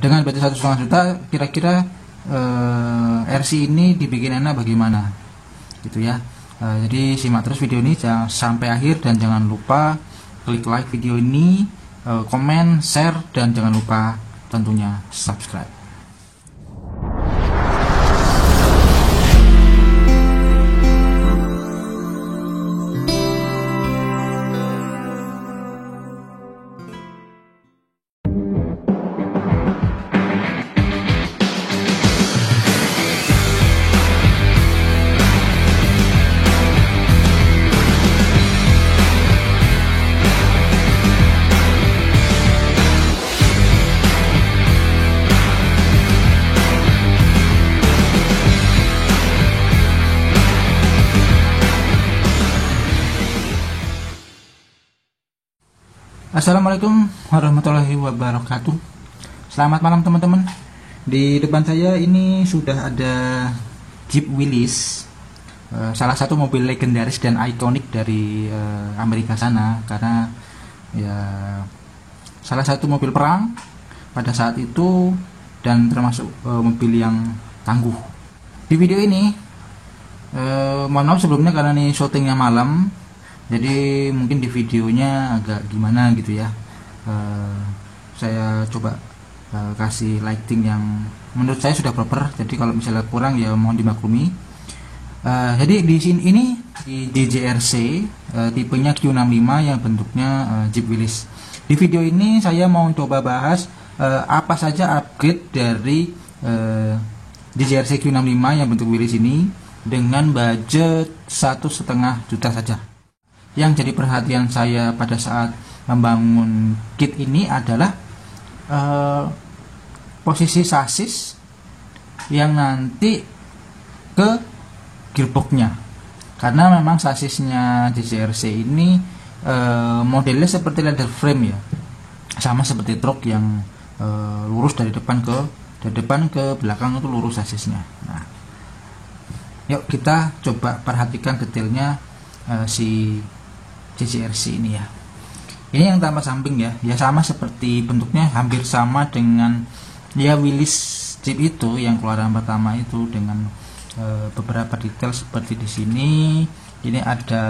Dengan budget 1,5 juta, kira-kira RC ini dibikin enak bagaimana gitu ya. Jadi simak terus video ini jangan sampai akhir, dan jangan lupa klik like video ini, komen, share, dan jangan lupa tentunya subscribe. Assalamualaikum warahmatullahi wabarakatuh. Selamat malam teman-teman. Di depan saya ini sudah ada Jeep Willys, salah satu mobil legendaris dan ikonik dari Amerika sana, karena ya salah satu mobil perang pada saat itu dan termasuk mobil yang tangguh. Di video ini mohon maaf sebelumnya karena ini syutingnya malam, jadi mungkin di videonya agak gimana gitu ya. Saya coba kasih lighting yang menurut saya sudah proper. Jadi kalau misalnya kurang ya mohon dimaklumi. Jadi di sini ini di DJRC tipenya Q65 yang bentuknya Jeep Willys. Di video ini saya mau coba bahas apa saja upgrade dari DJRC Q65 yang bentuk Willys ini dengan budget 1,5 juta saja. Yang jadi perhatian saya pada saat membangun kit ini adalah posisi sasis yang nanti ke gearboxnya, karena memang sasisnya DJRC ini modelnya seperti leather frame ya, sama seperti truk yang lurus dari depan ke belakang itu lurus sasisnya. Nah, yuk kita coba perhatikan detailnya si DJRC ini ya. Ini yang tambah samping ya, ya sama seperti bentuknya hampir sama dengan ya Willys Jeep itu yang keluaran pertama itu, dengan beberapa detail seperti di sini. Ini ada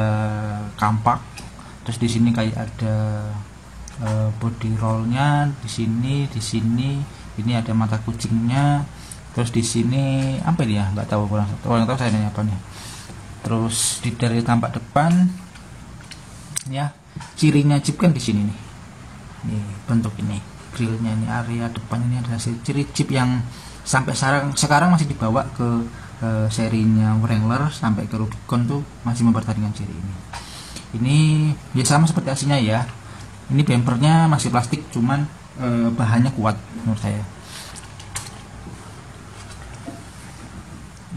kampak, terus di sini kayak ada body rollnya di sini, ini ada mata kucingnya, terus di sini apa ini ya, nggak tahu, orang tahu saya nanya apa nih. Terus dari tampak depan ya, cirinya Jeep kan di sini nih. Nih bentuk ini, grillnya ini, area depan ini adalah ciri Jeep yang sampai sekarang masih dibawa ke serinya Wrangler sampai ke Rubicon tuh masih mempertahankan ciri ini. Ini ya sama seperti aslinya ya. Ini bumpernya masih plastik, cuman bahannya kuat menurut saya.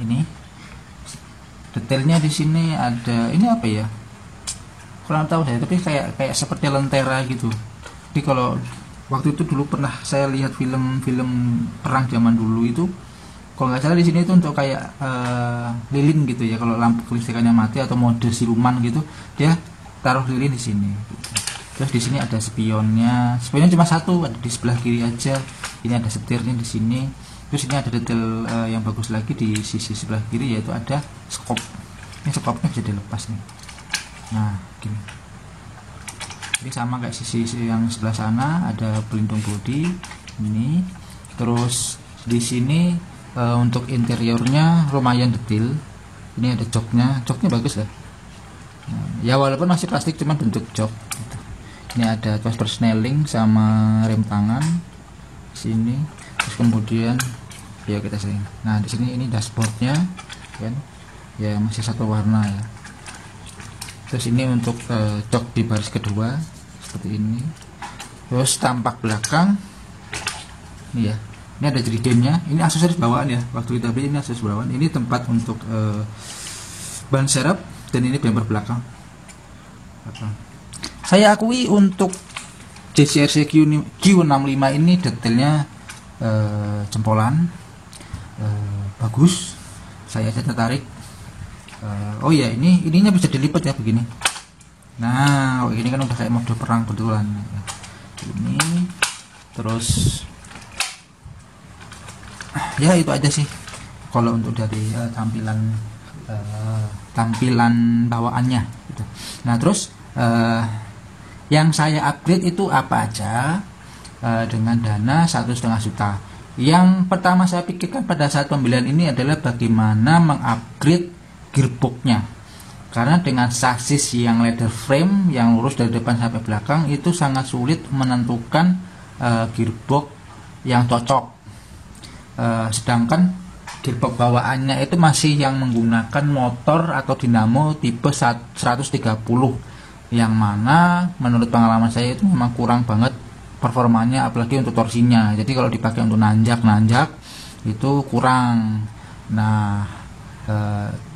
Ini detailnya di sini ada, ini apa ya? Kurang tahu saya, tapi kayak seperti lentera gitu. Jadi kalau waktu itu dulu pernah saya lihat film-film perang zaman dulu itu, kalau nggak salah di sini itu untuk kayak lilin gitu ya. Kalau lampu kelistrikannya mati atau mode siluman gitu, dia taruh lilin di sini. Gitu. Terus di sini ada spionnya cuma satu, ada di sebelah kiri aja. Ini ada setirnya di sini. Terus ini ada detail yang bagus lagi di sisi sebelah kiri, yaitu ada skop. Ini skopnya bisa dilepas nih. Nah gini, jadi sama kayak sisi yang sebelah sana, ada pelindung bodi ini. Terus di sini untuk interiornya lumayan detail. Ini ada joknya bagus lah. Nah, ya walaupun masih plastik, cuman bentuk jok gitu. Ini ada tuas persneling sama rem tangan di sini. Terus kemudian ya kita sering. Nah di sini ini dashboardnya kan, ya masih satu warna ya. Terus ini untuk jok di baris kedua seperti ini. Terus tampak belakang ini ya, ini ada jerigennya. Ini aksesoris bawaan ya, waktu kita beli ini aksesoris bawaan. Ini tempat untuk ban serep, dan ini bumper belakang. Saya akui untuk DJRC Q65 ini detailnya jempolan, bagus. Saya tertarik. Oh ya, ininya bisa dilipat ya begini. Nah, ini kan udah kayak mode perang betulan. Ini terus ya itu aja sih kalau untuk dari tampilan bawaannya gitu. Nah terus yang saya upgrade itu apa aja dengan dana 1,5 juta. Yang pertama saya pikirkan pada saat pembelian ini adalah bagaimana mengupgrade gearboxnya, karena dengan sasis yang leather frame yang lurus dari depan sampai belakang itu sangat sulit menentukan gearbox yang cocok. Sedangkan gearbox bawaannya itu masih yang menggunakan motor atau dinamo tipe 130, yang mana menurut pengalaman saya itu memang kurang banget performanya, apalagi untuk torsinya. Jadi kalau dipakai untuk nanjak itu kurang. Nah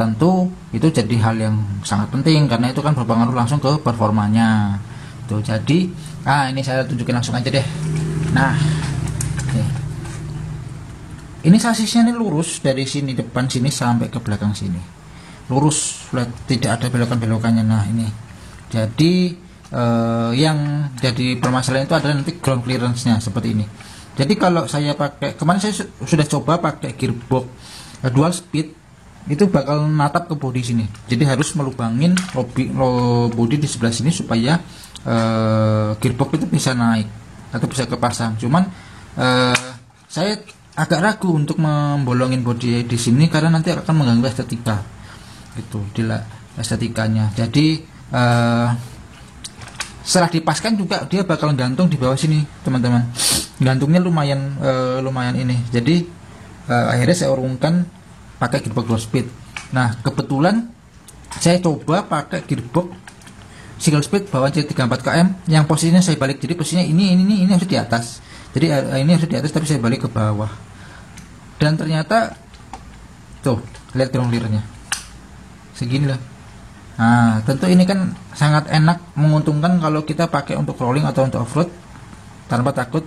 tentu itu jadi hal yang sangat penting karena itu kan berpengaruh langsung ke performanya tuh. Jadi ini saya tunjukin langsung aja deh. Nah ini sasisnya ini lurus dari sini depan sini sampai ke belakang sini, lurus flat, tidak ada belokan-belokannya. Nah ini jadi yang jadi permasalahan itu adalah nanti ground clearance-nya seperti ini. Jadi kalau saya pakai, kemarin saya sudah coba pakai gearbox dual speed, itu bakal natap ke bodi sini. Jadi harus melubangin bodi di sebelah sini supaya gearbox itu bisa naik atau bisa kepasang. Cuman saya agak ragu untuk membolongin bodi di sini karena nanti akan mengganggu estetika itu, estetikanya. Jadi setelah dipaskan juga dia bakal gantung di bawah sini teman-teman. Gantungnya lumayan ini. Jadi akhirnya saya urungkan pakai gearbox dual speed. Nah kebetulan saya coba pakai gearbox single speed bawaan C34 km yang posisinya saya balik. Jadi posisinya ini harus di atas. Jadi ini harus di atas tapi saya balik ke bawah. Dan ternyata tuh lihat ground clearance-nya segini lah. Nah tentu ini kan sangat enak, menguntungkan kalau kita pakai untuk rolling atau untuk off-road tanpa takut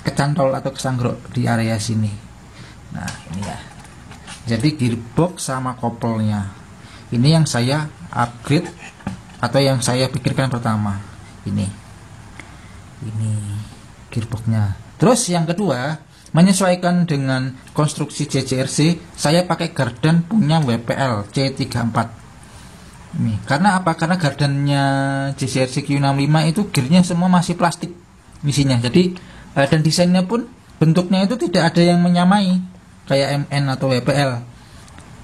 kecantol atau kesanggrok di area sini. Nah ini ya, jadi gearbox sama kopelnya ini yang saya upgrade atau yang saya pikirkan pertama. Ini gearboxnya. Terus yang kedua, menyesuaikan dengan konstruksi JCRC, saya pakai gardan punya WPL C34 ini. Karena apa? Karena gardannya JCRC Q65 itu gearnya semua masih plastik isinya. Jadi dan desainnya pun bentuknya itu tidak ada yang menyamai kayak MN atau WPL,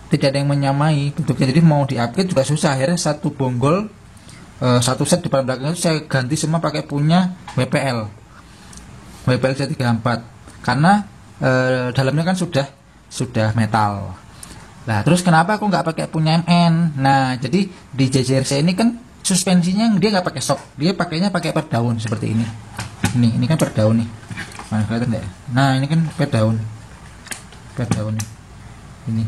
tidak ada yang menyamai bentuknya. Jadi mau di-upgrade juga susah. Akhirnya satu bonggol satu set depan belakang itu saya ganti semua pakai punya WPL C34 karena dalamnya kan sudah metal. Nah terus kenapa aku nggak pakai punya MN? Nah jadi di JCRC ini kan suspensinya dia nggak pakai shock, dia pakainya pakai per daun seperti ini. Ini kan per daun nih, mana kelihatan deh? Nah ini kan per daun nih. Ini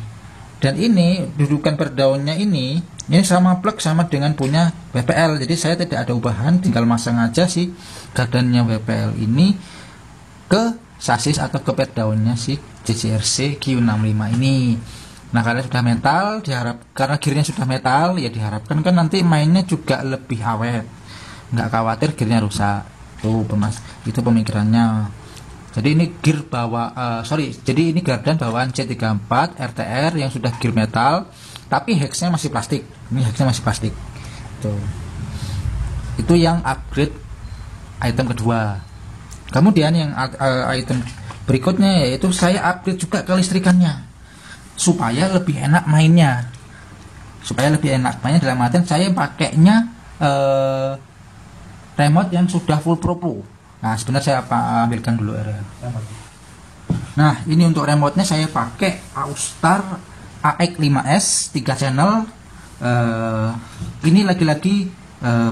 dan ini dudukan per daunnya ini sama plug sama dengan punya WPL. Jadi saya tidak ada ubahan, tinggal masang aja si gardannya WPL ini ke sasis atau ke per daunnya si JCRC Q65 ini. Nah karena sudah metal, karena gearnya sudah metal, ya diharapkan kan nanti mainnya juga lebih awet, nggak khawatir gearnya rusak. Tuh itu pemikirannya. Jadi ini gear jadi ini gardan bawaan C34 RTR yang sudah gear metal, tapi headsnya masih plastik. Ini headsnya masih plastik. Tuh. Itu yang upgrade item kedua. Kemudian yang item berikutnya yaitu saya upgrade juga kelistrikannya supaya lebih enak mainnya. Dalam artian saya pakainya remote yang sudah full pro. Nah sebenarnya saya ambilkan dulu area. Nah ini untuk remote-nya saya pakai Austar AX5S 3 channel. Ini lagi-lagi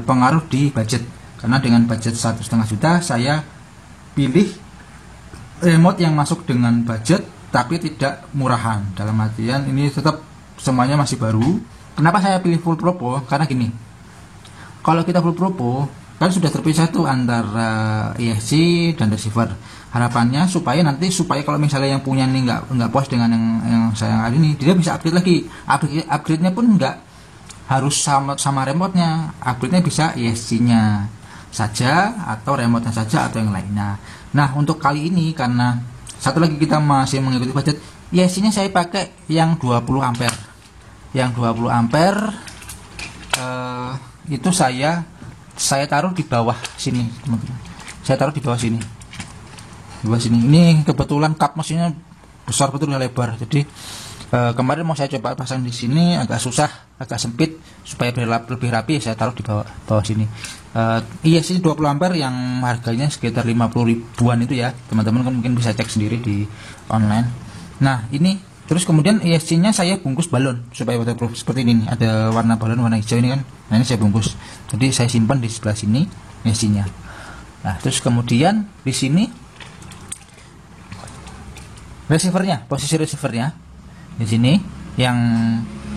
pengaruh di budget, karena dengan budget 1,5 juta saya pilih remote yang masuk dengan budget tapi tidak murahan. Dalam artian ini tetap semuanya masih baru. Kenapa saya pilih full pro? Karena gini, kalau kita full pro kan sudah terpisah tuh antara ESC dan receiver. Harapannya supaya kalau misalnya yang punya ini nggak puas dengan yang saya hari ini, dia bisa upgrade lagi. Upgrade-nya pun nggak harus sama remote-nya. Upgrade-nya bisa ESC-nya saja atau remote-nya saja atau yang lainnya. Nah untuk kali ini karena satu lagi kita masih mengikuti budget. ISC-nya saya pakai yang 20 ampere. Yang 20 ampere itu saya taruh di bawah sini, teman-teman. Saya taruh di bawah sini. Di bawah sini. Ini kebetulan kap mesinnya besar betul, lebar. Jadi kemarin mau saya coba pasang di sini, agak susah, agak sempit. Supaya lebih rapi, saya taruh di bawah sini. ISC 20 ampere yang harganya sekitar 50 ribuan itu ya, teman-teman kan mungkin bisa cek sendiri di online. Nah ini terus kemudian ISC-nya saya bungkus balon supaya waterproof seperti ini nih. Ada warna balon warna hijau ini kan. Nah ini saya bungkus. Jadi saya simpan di sebelah sini ISC-nya. Nah terus kemudian di sini receivernya, posisi receivernya di sini yang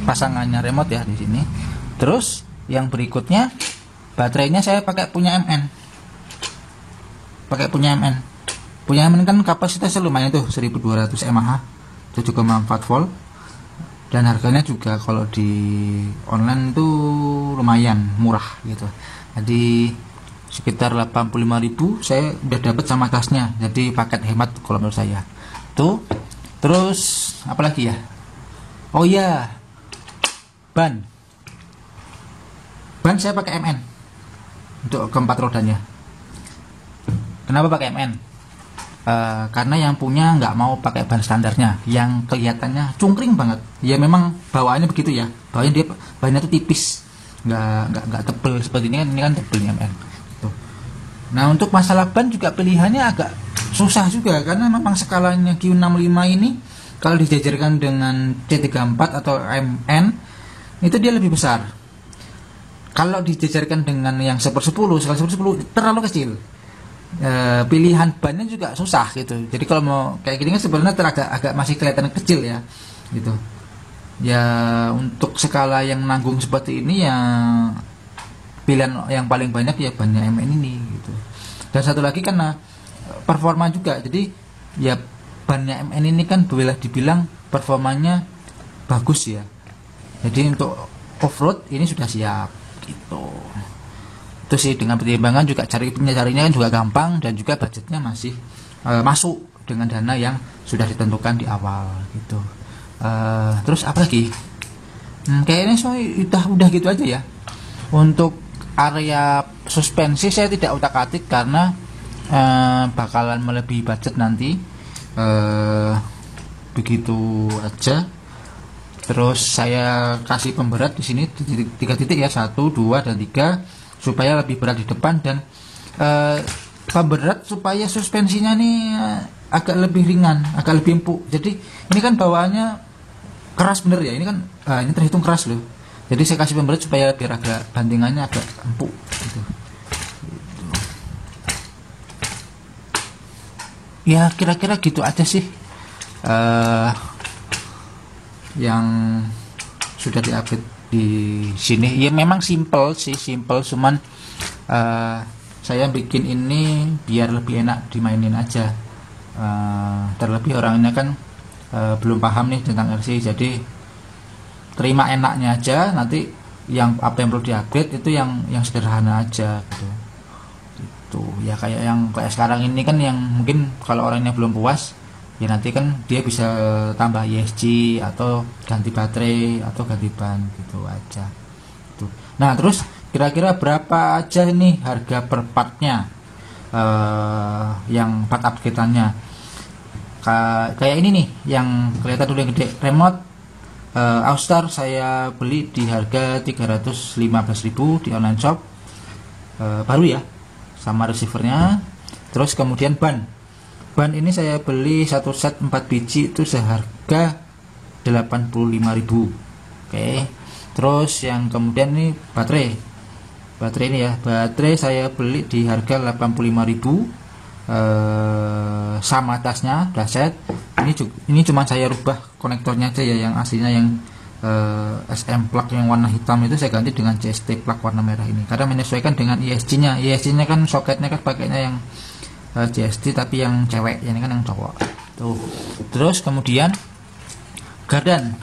pasangannya remote ya di sini. Terus yang berikutnya baterainya saya pakai punya MN. Punya MN kan kapasitasnya lumayan tuh, 1200 mAh, 7,4 volt. Dan harganya juga kalau di online itu lumayan murah gitu. Jadi sekitar 85.000 saya udah dapat sama tasnya. Jadi paket hemat kalau menurut saya. Tuh. Terus apalagi ya? Oh iya. Ban saya pakai MN untuk keempat rodanya. Kenapa pakai MN? Karena yang punya nggak mau pakai ban standarnya yang kelihatannya cungkring banget. Ya memang bawaannya begitu ya, bawaannya dia bannya tuh tipis, nggak tebel seperti ini kan. Ini kan tebel MN tuh. Nah untuk masalah ban juga pilihannya agak susah juga, karena memang skalanya Q65 ini kalau dijajarkan dengan C34 atau MN itu dia lebih besar. Kalau dijajarkan dengan yang 1/10, skala 1/10 terlalu kecil. Pilihan bannya juga susah gitu. Jadi kalau mau kayak gini kan sebenarnya agak masih kelihatan kecil ya gitu. Ya untuk skala yang nanggung seperti ini ya pilihan yang paling banyak ya bannya MN ini gitu. Dan satu lagi karena performa juga. Jadi ya bannya MN ini kan boleh dibilang performanya bagus ya. Jadi untuk off-road ini sudah siap gitu. Itu sih, dengan pertimbangan juga carinya kan juga gampang, dan juga budgetnya masih masuk dengan dana yang sudah ditentukan di awal gitu. Terus apa lagi? Kayaknya udah gitu aja ya. Untuk area suspensi saya tidak utak-atik karena bakalan melebihi budget nanti. Begitu aja. Terus saya kasih pemberat di sini 3 titik ya, 1, 2, dan 3 supaya lebih berat di depan, dan pemberat supaya suspensinya nih agak lebih ringan, agak lebih empuk. Jadi ini kan bawaannya keras bener ya, ini kan ini terhitung keras loh. Jadi saya kasih pemberat supaya biar agak bantingannya agak empuk gitu. Ya kira-kira gitu aja sih yang sudah diupdate di sini. Ya memang simple, cuman saya bikin ini biar lebih enak dimainin aja. Terlebih orangnya kan belum paham nih tentang RC, jadi terima enaknya aja. Nanti yang apa yang perlu diupgrade itu yang sederhana aja gitu. Itu ya kayak sekarang ini kan, yang mungkin kalau orangnya belum puas ya nanti kan dia bisa tambah ISG atau ganti baterai atau ganti ban gitu aja tuh. Nah terus kira-kira berapa aja nih harga per partnya, yang part upgrade-annya kayak ini nih, yang kelihatan dulu yang gede, remote Austar saya beli di harga 315.000 di online shop, baru ya, sama receivernya. Terus kemudian ban ini saya beli satu set 4 biji itu seharga 85.000. Oke. Terus yang kemudian ini baterai ini ya, baterai saya beli di harga 85.000, sama tasnya daset. Ini cuma saya rubah konektornya aja ya, yang aslinya yang SM plug yang warna hitam itu saya ganti dengan CST plug warna merah ini karena menyesuaikan dengan ISG-nya. ISG-nya kan soketnya kan pakainya yang JST, tapi yang cewek, ini kan yang cowok tuh. Terus kemudian gardan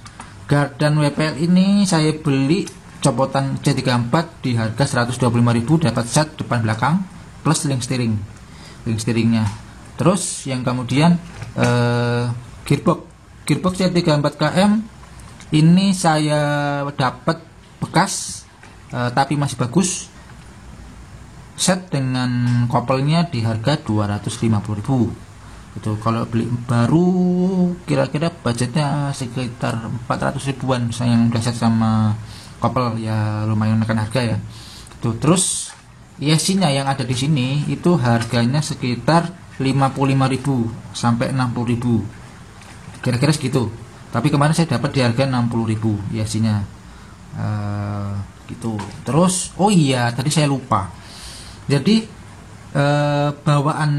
WPL ini saya beli copotan C34 di harga 125.000, dapat set depan belakang plus link steeringnya. Terus yang kemudian Gearbox C34KM ini saya dapat bekas, tapi masih bagus. Set dengan kopelnya di harga 250.000. Itu kalau beli baru kira-kira budgetnya sekitar 400 ribuan misalnya, yang udah set sama kopel ya lumayan menekan harga ya. Tuh, terus ESC-nya yang ada di sini itu harganya sekitar 55.000 sampai 60.000. Kira-kira segitu. Tapi kemarin saya dapat di harga 60.000 ESC-nya. Gitu. Terus oh iya, tadi saya lupa. Jadi bawaan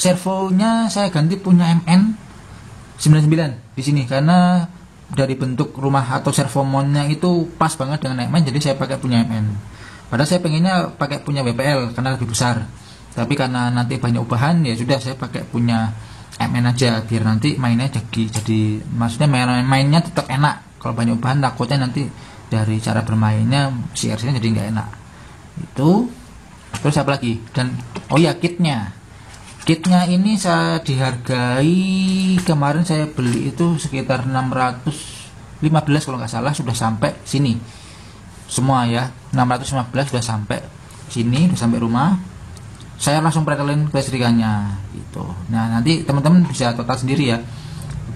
servonya saya ganti punya MN99 di sini karena dari bentuk rumah atau servo mountnya itu pas banget dengan MN, jadi saya pakai punya MN. Padahal saya pengennya pakai punya WPL karena lebih besar. Tapi karena nanti banyak ubahan ya sudah saya pakai punya MN aja biar nanti mainnya jadi maksudnya mainnya tetap enak. Kalau banyak ubahan takutnya nanti dari cara bermainnya CRC-nya jadi nggak enak. Itu. Terus apa lagi? Dan oh ya, kitnya ini saya dihargai kemarin saya beli itu sekitar 615 kalau nggak salah, sudah sampai sini semua ya. 615 sudah sampai sini, sudah sampai rumah. Saya langsung pretelin kelistrikannya gitu. Nah nanti teman-teman bisa total sendiri ya.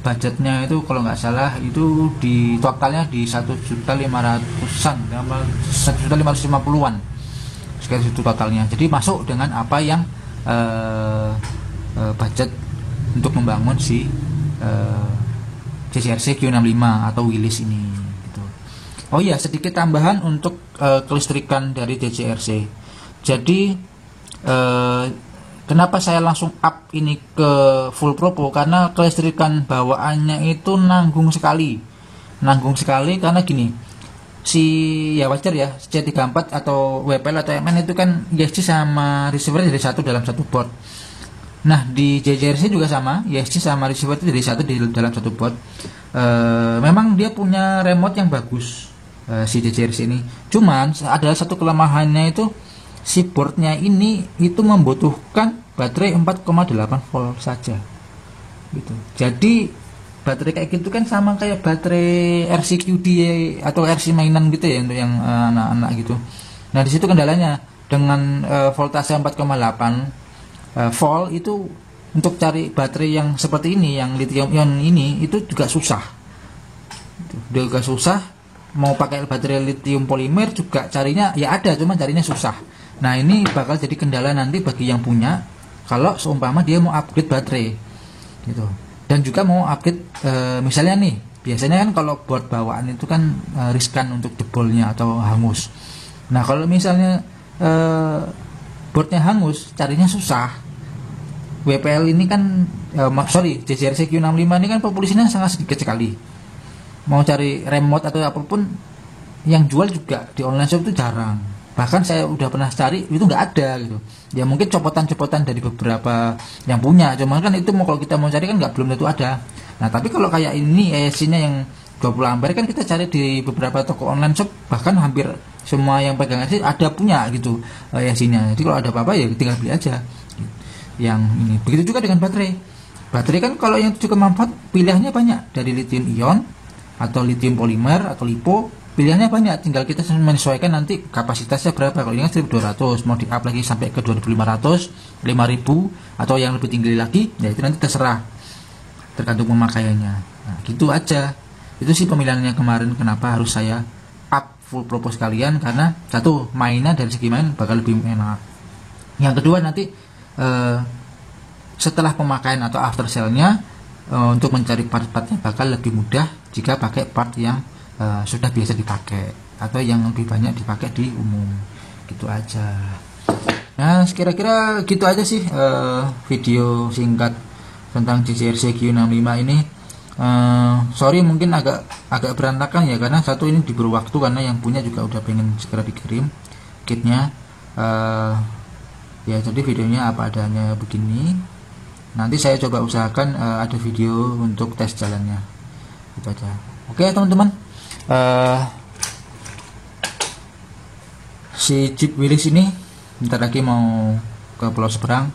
Budgetnya itu kalau nggak salah itu di totalnya di 1.500-an, 1.550-an sekitar itu totalnya. Jadi masuk dengan apa yang budget untuk membangun si CCRC Q65 atau Willys ini gitu. Oh iya, sedikit tambahan untuk kelistrikan dari CCRC. Jadi kenapa saya langsung up ini ke full propo, karena kelistrikan bawaannya itu nanggung sekali karena gini, ya wajar ya, C34 atau WPL atau MN itu kan ESC sama receiver jadi satu dalam satu board. Nah di JJRC juga sama, ESC sama receiver itu jadi satu di dalam satu board. Memang dia punya remote yang bagus, si JJRC ini. Cuman ada satu kelemahannya, itu si boardnya ini itu membutuhkan baterai 4,8 volt saja gitu. Jadi baterai kayak gitu kan sama kayak baterai RCQD atau RC mainan gitu ya untuk yang anak-anak gitu. Nah di situ kendalanya dengan voltase 4,8 volt itu untuk cari baterai yang seperti ini, yang lithium ion ini itu juga susah. Juga susah. Mau pakai baterai lithium polimer juga carinya ya ada, cuma carinya susah. Nah ini bakal jadi kendala nanti bagi yang punya kalau seumpama dia mau upgrade baterai gitu. Dan juga mau upgrade misalnya nih, biasanya kan kalau board bawaan itu kan riskan untuk jebolnya atau hangus. Nah kalau misalnya boardnya hangus, carinya susah. WPL ini kan JCRC Q65 ini kan populasinya sangat sedikit sekali. Mau cari remote atau apapun yang jual juga di online shop itu jarang. Bahkan saya udah pernah cari itu nggak ada gitu. Ya mungkin copotan-copotan dari beberapa yang punya, cuman kan itu kalau kita mau cari kan belum tentu ada. Nah tapi kalau kayak ini ESC-nya yang 20 ampere kan kita cari di beberapa toko online shop, bahkan hampir semua yang pegang ESC ada punya gitu ESC-nya. Jadi kalau ada apa-apa ya tinggal beli aja. Yang ini begitu juga dengan baterai kan kalau yang 7,4 pilihannya banyak, dari lithium ion atau lithium polimer atau lipo. Pilihannya banyak, tinggal kita menyesuaikan nanti kapasitasnya berapa. Kalau ini 1200, mau di up lagi sampai ke 2500, 5000 atau yang lebih tinggi lagi, ya itu nanti terserah, tergantung pemakaiannya. Nah, gitu aja. Itu sih pemilihannya kemarin, kenapa harus saya up full propose kalian, karena satu, mainnya dari segi main bakal lebih enak. Yang kedua nanti setelah pemakaian atau after sale-nya, untuk mencari part-partnya bakal lebih mudah jika pakai part yang sudah biasa dipakai atau yang lebih banyak dipakai di umum. Gitu aja. Nah kira-kira gitu aja sih video singkat tentang CCRC Q65 ini. Sorry mungkin agak berantakan ya, karena satu ini diburu waktu karena yang punya juga udah pengen segera dikirim kitnya. Ya jadi videonya apa adanya begini. Nanti saya coba usahakan ada video untuk tes jalannya. Itu aja. Oke teman-teman. Si Jeep Willys ini bentar lagi mau ke Pulau Seberang.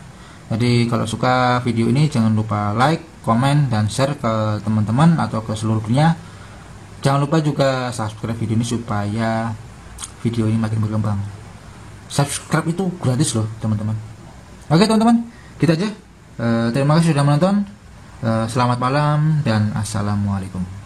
Jadi kalau suka video ini jangan lupa like, komen, dan share ke teman-teman atau ke seluruh dunia. Jangan lupa juga subscribe video ini supaya video ini makin berkembang. Subscribe itu gratis loh teman-teman. Oke teman-teman, gitu aja. Terima kasih sudah menonton. Selamat malam dan assalamualaikum.